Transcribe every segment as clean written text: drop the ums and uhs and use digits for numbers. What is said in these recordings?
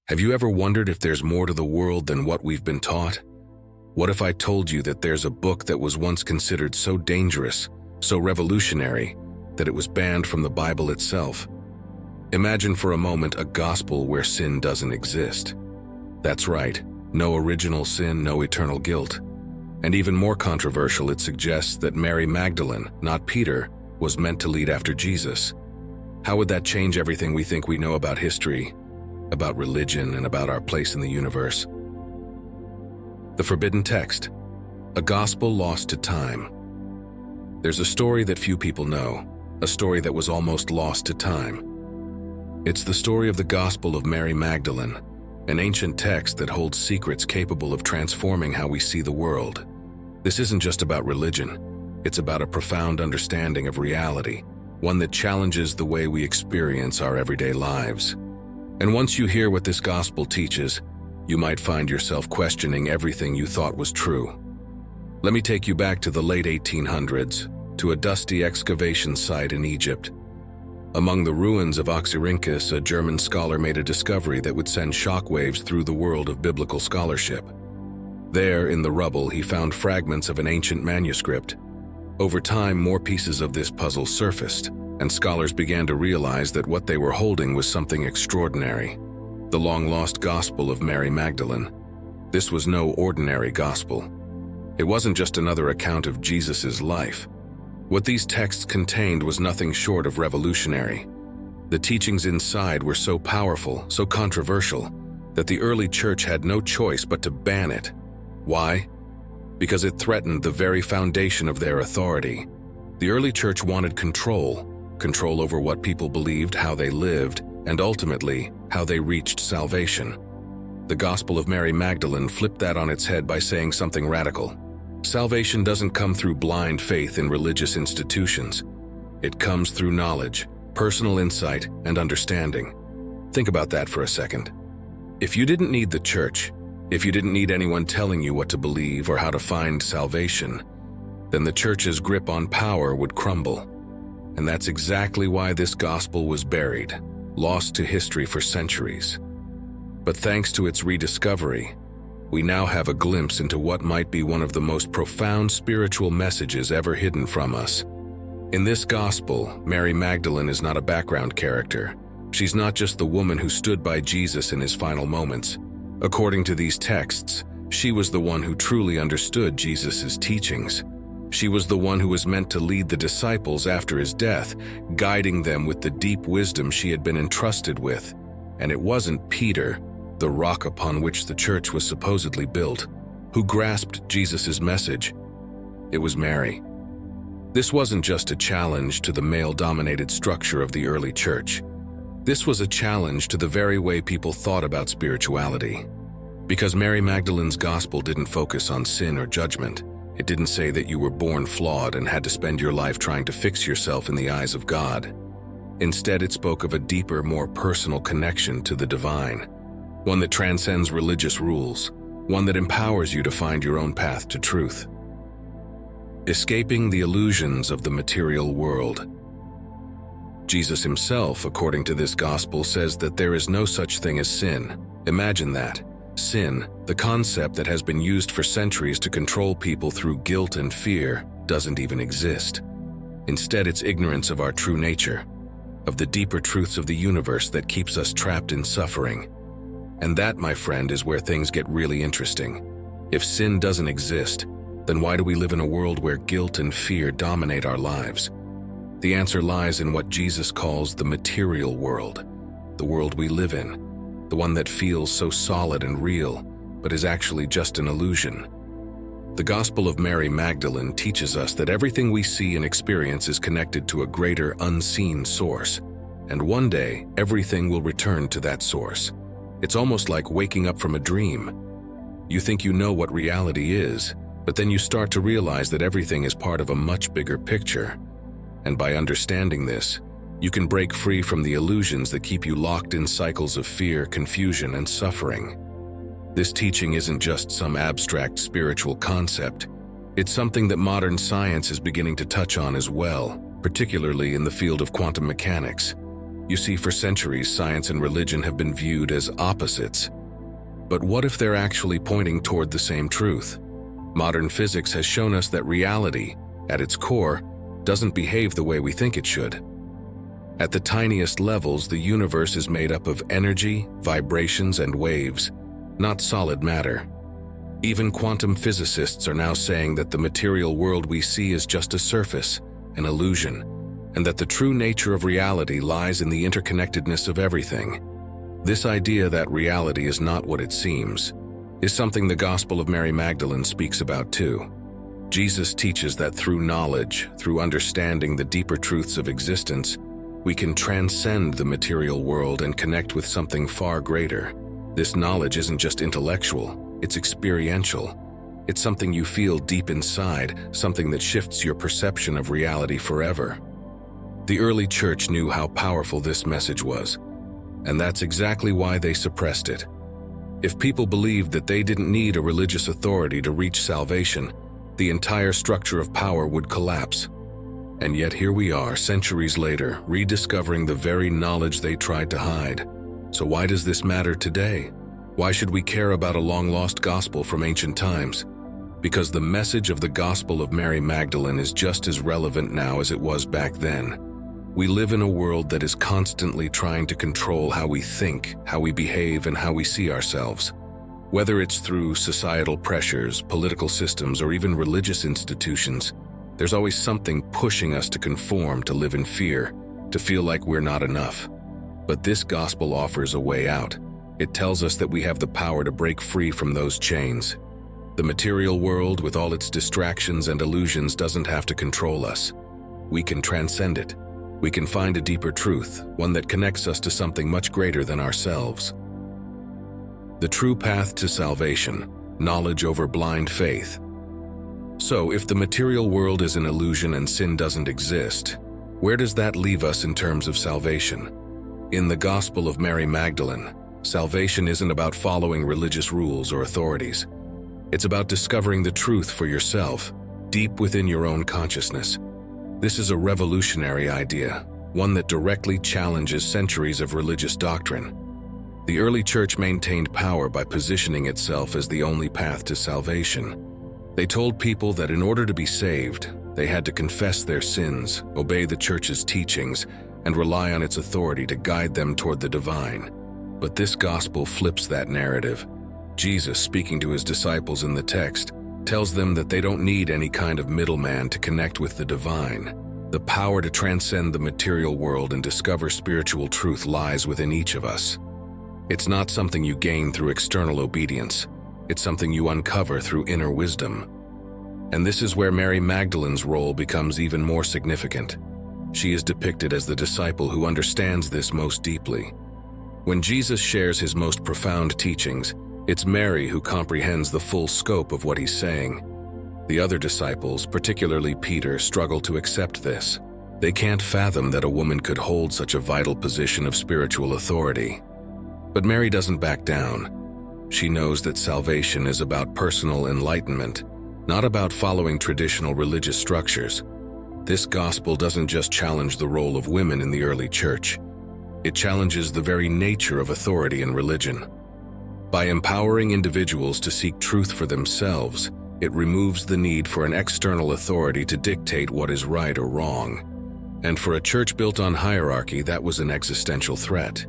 Have you ever wondered if there's more to the world than what we've been taught? What if I told you that there's a book that was once considered so dangerous, so revolutionary, that it was banned from the Bible itself? Imagine for a moment a gospel where sin doesn't exist. That's right, no original sin, no eternal guilt. And even more controversial, it suggests that Mary Magdalene, not Peter, was meant to lead after Jesus. How would that change everything we think we know about history, about religion, and about our place in the universe? The Forbidden Text, a gospel lost to time. There's a story that few people know, a story that was almost lost to time. It's the story of the Gospel of Mary Magdalene, an ancient text that holds secrets capable of transforming how we see the world. This isn't just about religion, it's about a profound understanding of reality, one that challenges the way we experience our everyday lives. And once you hear what this gospel teaches, you might find yourself questioning everything you thought was true. Let me take you back to the late 1800s, to a dusty excavation site in Egypt. Among the ruins of Oxyrhynchus, a German scholar made a discovery that would send shockwaves through the world of biblical scholarship. There, in the rubble, he found fragments of an ancient manuscript. Over time, more pieces of this puzzle surfaced, and scholars began to realize that what they were holding was something extraordinary: the long-lost Gospel of Mary Magdalene. This was no ordinary gospel. It wasn't just another account of Jesus' life. What these texts contained was nothing short of revolutionary. The teachings inside were so powerful, so controversial, that the early church had no choice but to ban it. Why? Because it threatened the very foundation of their authority. The early church wanted control over what people believed, how they lived, and ultimately, how they reached salvation. The Gospel of Mary Magdalene flipped that on its head by saying something radical. Salvation doesn't come through blind faith in religious institutions. It comes through knowledge, personal insight, and understanding. Think about that for a second. If you didn't need the church, if you didn't need anyone telling you what to believe or how to find salvation, then the church's grip on power would crumble. And that's exactly why this gospel was buried, lost to history for centuries. But thanks to its rediscovery, we now have a glimpse into what might be one of the most profound spiritual messages ever hidden from us. In this gospel, Mary Magdalene is not a background character. She's not just the woman who stood by Jesus in his final moments. According to these texts, she was the one who truly understood Jesus' teachings. She was the one who was meant to lead the disciples after his death, guiding them with the deep wisdom she had been entrusted with. And it wasn't Peter, the rock upon which the church was supposedly built, who grasped Jesus' message. It was Mary. This wasn't just a challenge to the male-dominated structure of the early church. This was a challenge to the very way people thought about spirituality. Because Mary Magdalene's gospel didn't focus on sin or judgment. It didn't say that you were born flawed and had to spend your life trying to fix yourself in the eyes of God. Instead, it spoke of a deeper, more personal connection to the divine, one that transcends religious rules, one that empowers you to find your own path to truth. Escaping the illusions of the material world. Jesus himself, according to this gospel, says that there is no such thing as sin. Imagine that. Sin, the concept that has been used for centuries to control people through guilt and fear, doesn't even exist. Instead, it's ignorance of our true nature, of the deeper truths of the universe that keeps us trapped in suffering. And that, my friend, is where things get really interesting. If sin doesn't exist, then why do we live in a world where guilt and fear dominate our lives? The answer lies in what Jesus calls the material world, the world we live in, the one that feels so solid and real, but is actually just an illusion. The Gospel of Mary Magdalene teaches us that everything we see and experience is connected to a greater unseen source, and one day, everything will return to that source. It's almost like waking up from a dream. You think you know what reality is, but then you start to realize that everything is part of a much bigger picture. And by understanding this, you can break free from the illusions that keep you locked in cycles of fear, confusion, and suffering. This teaching isn't just some abstract spiritual concept. It's something that modern science is beginning to touch on as well, particularly in the field of quantum mechanics. You see, for centuries, science and religion have been viewed as opposites. But what if they're actually pointing toward the same truth? Modern physics has shown us that reality, at its core, doesn't behave the way we think it should. At the tiniest levels, the universe is made up of energy, vibrations, and waves, not solid matter. Even quantum physicists are now saying that the material world we see is just a surface, an illusion, and that the true nature of reality lies in the interconnectedness of everything. This idea that reality is not what it seems is something the Gospel of Mary Magdalene speaks about too. Jesus teaches that through knowledge, through understanding the deeper truths of existence, we can transcend the material world and connect with something far greater. This knowledge isn't just intellectual, it's experiential. It's something you feel deep inside, something that shifts your perception of reality forever. The early church knew how powerful this message was, and that's exactly why they suppressed it. If people believed that they didn't need a religious authority to reach salvation, the entire structure of power would collapse. And yet here we are, centuries later, rediscovering the very knowledge they tried to hide. So why does this matter today? Why should we care about a long-lost gospel from ancient times? Because the message of the Gospel of Mary Magdalene is just as relevant now as it was back then. We live in a world that is constantly trying to control how we think, how we behave, and how we see ourselves. Whether it's through societal pressures, political systems, or even religious institutions, there's always something pushing us to conform, to live in fear, to feel like we're not enough. But this gospel offers a way out. It tells us that we have the power to break free from those chains. The material world, with all its distractions and illusions, doesn't have to control us. We can transcend it. We can find a deeper truth, one that connects us to something much greater than ourselves. The true path to salvation, knowledge over blind faith. So, if the material world is an illusion and sin doesn't exist, where does that leave us in terms of salvation? In the Gospel of Mary Magdalene, salvation isn't about following religious rules or authorities. It's about discovering the truth for yourself, deep within your own consciousness. This is a revolutionary idea, one that directly challenges centuries of religious doctrine. The early church maintained power by positioning itself as the only path to salvation. They told people that in order to be saved, they had to confess their sins, obey the church's teachings, and rely on its authority to guide them toward the divine. But this gospel flips that narrative. Jesus, speaking to his disciples in the text, tells them that they don't need any kind of middleman to connect with the divine. The power to transcend the material world and discover spiritual truth lies within each of us. It's not something you gain through external obedience. It's something you uncover through inner wisdom. And this is where Mary Magdalene's role becomes even more significant. She is depicted as the disciple who understands this most deeply. When Jesus shares his most profound teachings, it's Mary who comprehends the full scope of what he's saying. The other disciples, particularly Peter, struggle to accept this. They can't fathom that a woman could hold such a vital position of spiritual authority. But Mary doesn't back down. She knows that salvation is about personal enlightenment, not about following traditional religious structures. This gospel doesn't just challenge the role of women in the early church. It challenges the very nature of authority in religion. By empowering individuals to seek truth for themselves, it removes the need for an external authority to dictate what is right or wrong. And for a church built on hierarchy, that was an existential threat.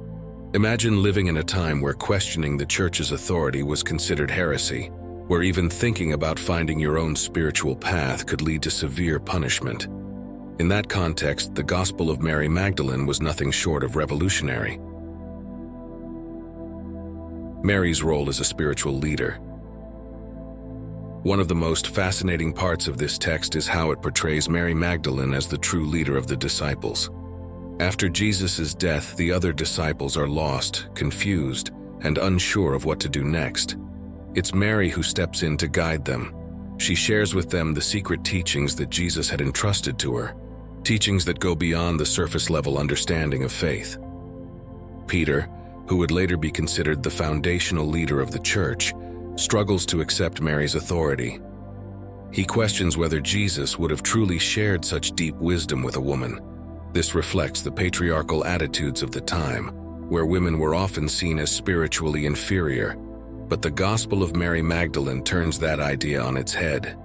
Imagine living in a time where questioning the church's authority was considered heresy, where even thinking about finding your own spiritual path could lead to severe punishment. In that context, the Gospel of Mary Magdalene was nothing short of revolutionary. Mary's role as a spiritual leader. One of the most fascinating parts of this text is how it portrays Mary Magdalene as the true leader of the disciples. After Jesus' death, the other disciples are lost, confused, and unsure of what to do next. It's Mary who steps in to guide them. She shares with them the secret teachings that Jesus had entrusted to her, teachings that go beyond the surface-level understanding of faith. Peter, who would later be considered the foundational leader of the church, struggles to accept Mary's authority. He questions whether Jesus would have truly shared such deep wisdom with a woman. This reflects the patriarchal attitudes of the time, where women were often seen as spiritually inferior, but the Gospel of Mary Magdalene turns that idea on its head.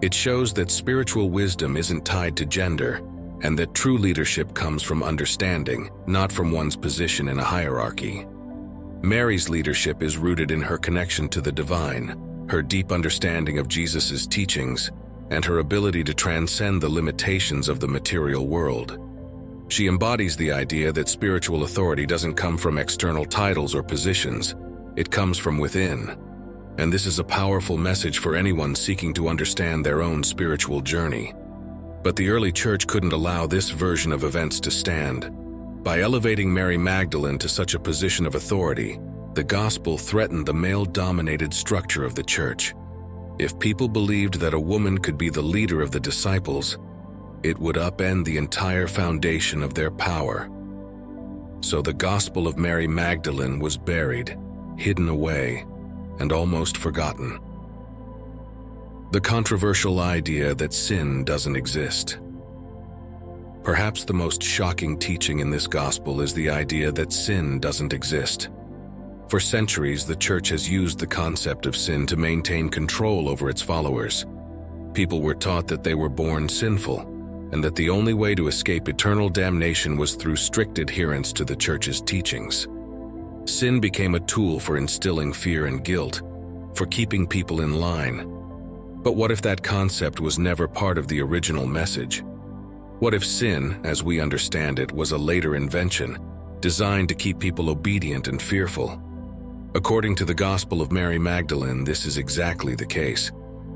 It shows that spiritual wisdom isn't tied to gender, and that true leadership comes from understanding, not from one's position in a hierarchy. Mary's leadership is rooted in her connection to the divine, her deep understanding of Jesus' teachings, and her ability to transcend the limitations of the material world. She embodies the idea that spiritual authority doesn't come from external titles or positions, it comes from within. And this is a powerful message for anyone seeking to understand their own spiritual journey. But the early church couldn't allow this version of events to stand. By elevating Mary Magdalene to such a position of authority, the gospel threatened the male-dominated structure of the church. If people believed that a woman could be the leader of the disciples, it would upend the entire foundation of their power. So the Gospel of Mary Magdalene was buried, hidden away, and almost forgotten. The controversial idea that sin doesn't exist. Perhaps the most shocking teaching in this gospel is the idea that sin doesn't exist. For centuries, the church has used the concept of sin to maintain control over its followers. People were taught that they were born sinful, and that the only way to escape eternal damnation was through strict adherence to the church's teachings. Sin became a tool for instilling fear and guilt, for keeping people in line. But what if that concept was never part of the original message? What if sin, as we understand it, was a later invention, designed to keep people obedient and fearful? According to the Gospel of Mary Magdalene, this is exactly the case.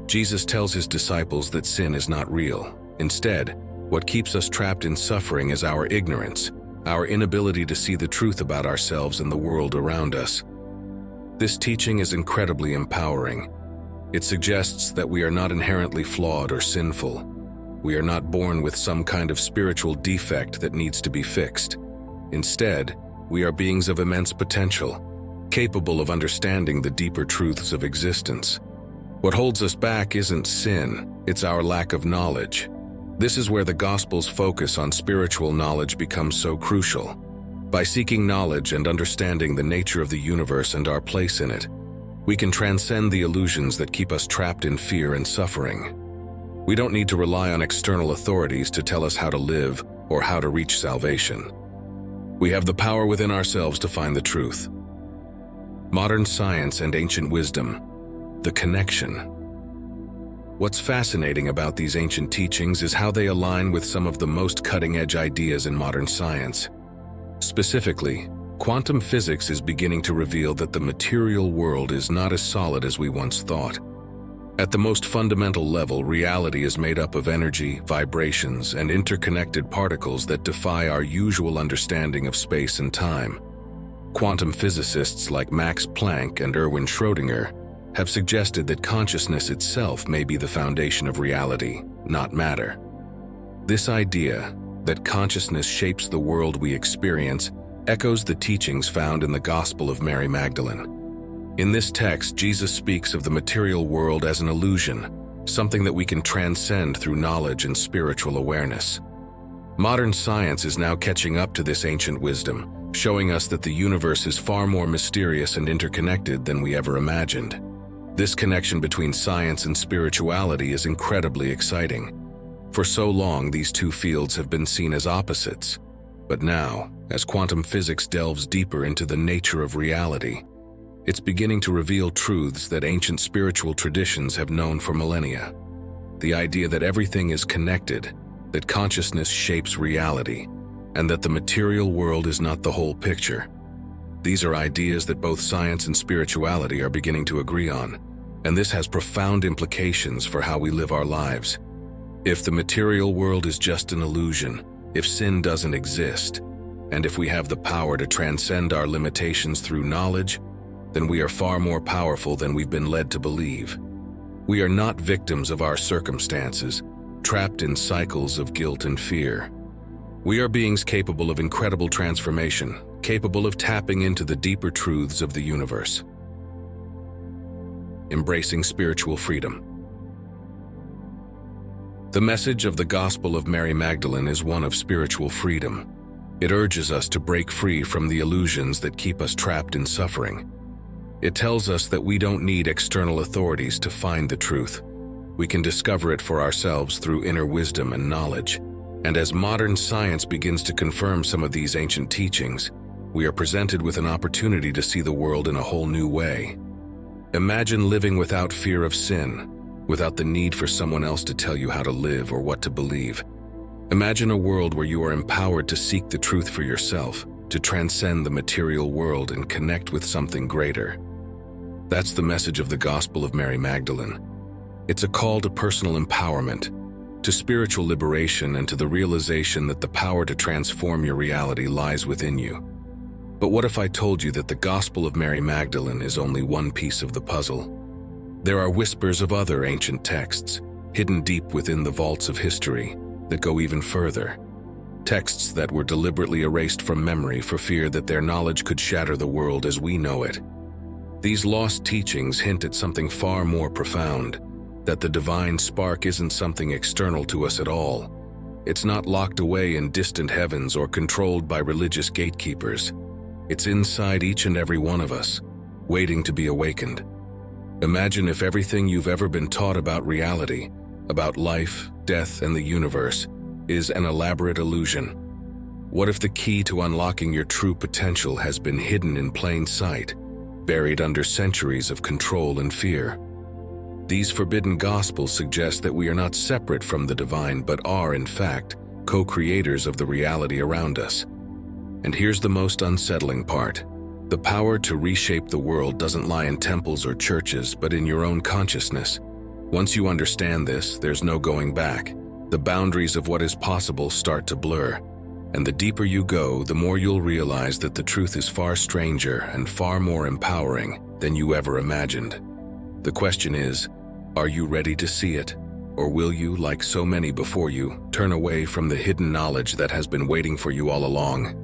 Jesus tells his disciples that sin is not real. Instead, what keeps us trapped in suffering is our ignorance, our inability to see the truth about ourselves and the world around us. This teaching is incredibly empowering. It suggests that we are not inherently flawed or sinful. We are not born with some kind of spiritual defect that needs to be fixed. Instead, we are beings of immense potential, capable of understanding the deeper truths of existence. What holds us back isn't sin, it's our lack of knowledge. This is where the Gospel's focus on spiritual knowledge becomes so crucial. By seeking knowledge and understanding the nature of the universe and our place in it, we can transcend the illusions that keep us trapped in fear and suffering. We don't need to rely on external authorities to tell us how to live or how to reach salvation. We have the power within ourselves to find the truth. Modern science and ancient wisdom, the connection. What's fascinating about these ancient teachings is how they align with some of the most cutting-edge ideas in modern science. Specifically, quantum physics is beginning to reveal that the material world is not as solid as we once thought. At the most fundamental level, reality is made up of energy, vibrations, and interconnected particles that defy our usual understanding of space and time. Quantum physicists like Max Planck and Erwin Schrödinger have suggested that consciousness itself may be the foundation of reality, not matter. This idea, that consciousness shapes the world we experience, echoes the teachings found in the Gospel of Mary Magdalene. In this text, Jesus speaks of the material world as an illusion, something that we can transcend through knowledge and spiritual awareness. Modern science is now catching up to this ancient wisdom, showing us that the universe is far more mysterious and interconnected than we ever imagined. This connection between science and spirituality is incredibly exciting. For so long, these two fields have been seen as opposites. But now, as quantum physics delves deeper into the nature of reality, it's beginning to reveal truths that ancient spiritual traditions have known for millennia. The idea that everything is connected, that consciousness shapes reality, and that the material world is not the whole picture. These are ideas that both science and spirituality are beginning to agree on, and this has profound implications for how we live our lives. If the material world is just an illusion, if sin doesn't exist, and if we have the power to transcend our limitations through knowledge, then we are far more powerful than we've been led to believe. We are not victims of our circumstances, trapped in cycles of guilt and fear. We are beings capable of incredible transformation, capable of tapping into the deeper truths of the universe. Embracing spiritual freedom. The message of the Gospel of Mary Magdalene is one of spiritual freedom. It urges us to break free from the illusions that keep us trapped in suffering. It tells us that we don't need external authorities to find the truth. We can discover it for ourselves through inner wisdom and knowledge. And as modern science begins to confirm some of these ancient teachings, we are presented with an opportunity to see the world in a whole new way. Imagine living without fear of sin, without the need for someone else to tell you how to live or what to believe. Imagine a world where you are empowered to seek the truth for yourself, to transcend the material world and connect with something greater. That's the message of the Gospel of Mary Magdalene. It's a call to personal empowerment, to spiritual liberation, and to the realization that the power to transform your reality lies within you. But what if I told you that the Gospel of Mary Magdalene is only one piece of the puzzle? There are whispers of other ancient texts, hidden deep within the vaults of history, that go even further. Texts that were deliberately erased from memory for fear that their knowledge could shatter the world as we know it. These lost teachings hint at something far more profound, that the divine spark isn't something external to us at all. It's not locked away in distant heavens or controlled by religious gatekeepers. It's inside each and every one of us, waiting to be awakened. Imagine if everything you've ever been taught about reality, about life, death, and the universe, is an elaborate illusion. What if the key to unlocking your true potential has been hidden in plain sight, buried under centuries of control and fear? These forbidden gospels suggest that we are not separate from the divine, but are, in fact, co-creators of the reality around us. And here's the most unsettling part. The power to reshape the world doesn't lie in temples or churches, but in your own consciousness. Once you understand this, there's no going back. The boundaries of what is possible start to blur. And the deeper you go, the more you'll realize that the truth is far stranger and far more empowering than you ever imagined. The question is, are you ready to see it? Or will you, like so many before you, turn away from the hidden knowledge that has been waiting for you all along?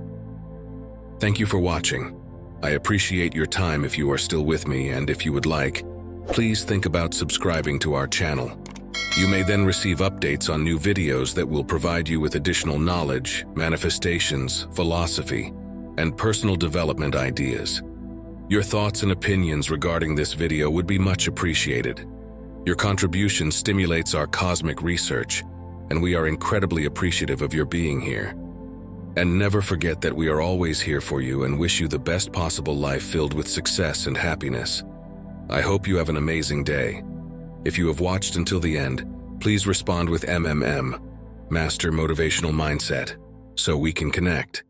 Thank you for watching. I appreciate your time if you are still with me, and if you would like, please think about subscribing to our channel. You may then receive updates on new videos that will provide you with additional knowledge, manifestations, philosophy, and personal development ideas. Your thoughts and opinions regarding this video would be much appreciated. Your contribution stimulates our cosmic research, and we are incredibly appreciative of your being here. And never forget that we are always here for you and wish you the best possible life filled with success and happiness. I hope you have an amazing day. If you have watched until the end, please respond with MMM, Master Motivational Mindset, so we can connect.